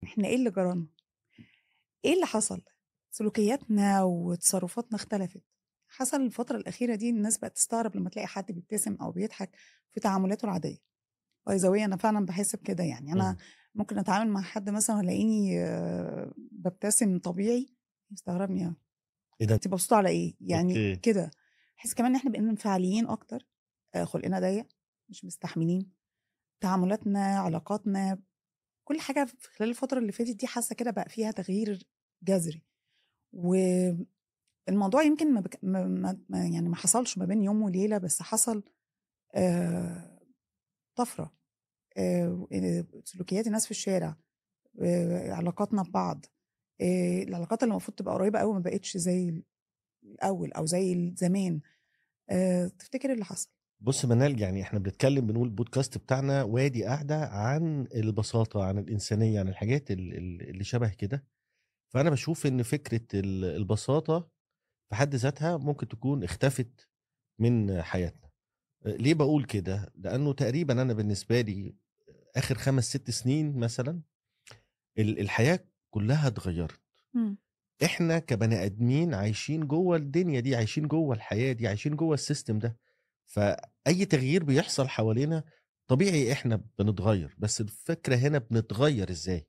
إحنا إيه اللي جرانا؟ إيه اللي حصل؟ سلوكياتنا وتصرفاتنا اختلفت. حصل الفترة الأخيرة دي الناس بقت تستغرب لمّا تلاقي حد بيبتسم أو بيضحك في تعاملاته العادية. by the way أنا فعلًا باحس بكده، يعني أنا إمم. ممكن أتعامل مع حد مثلًا ويلاقيني بابتسم طبيعي، يستغربني أوي. إيه ده؟ أنتِ مبسوطة على إيه؟ يعني أوكي. كده. باحس كمان إن إحنا بقينا انفعاليين أكتر، خُلقنا ضيّق، مش مستحملين، تعاملاتنا، علاقاتنا، كل حاجة في خلال الفترة اللي فاتت دي حاسة كده بقى فيها تغيير جذري. والموضوع يمكن ما حصلش ما بين يوم وليلة، بس حصل آآ طَفرة. سلوكيات الناس في الشارع، علاقاتنا ببعض، العلاقات اللي المفروض تبقى قريبة أوي ما بقتش زي الأول أو زي زمان. تفتكر إيه اللي حصل؟ بُص منال، يعني إحنا بنتكلّم بنقول البودكاست بتاعنا وادي قاعدة عن البساطة، عن الإنسانية، عن الحاجات اللي شبه كده. فأنا باشوف إن فكرة البساطة في حد ذاتها ممكن تكون اختفت من حياتنا. ليه باقول كده؟ لأنه تقريبًا أنا بالنسبة لي آخر 5، 6 سنين مثلًا الحياة كلّها اتغيّرت. إمم. إحنا كبني آدمين عايشين جوّه الدنيا دي، عايشين جوّه الحياة دي، عايشين جوّه الsystem ده. فأي تغيير بيحصل حوالينا طبيعي إحنا بنتغيّر، بس الفكرة هنا بنتغيّر إزاي؟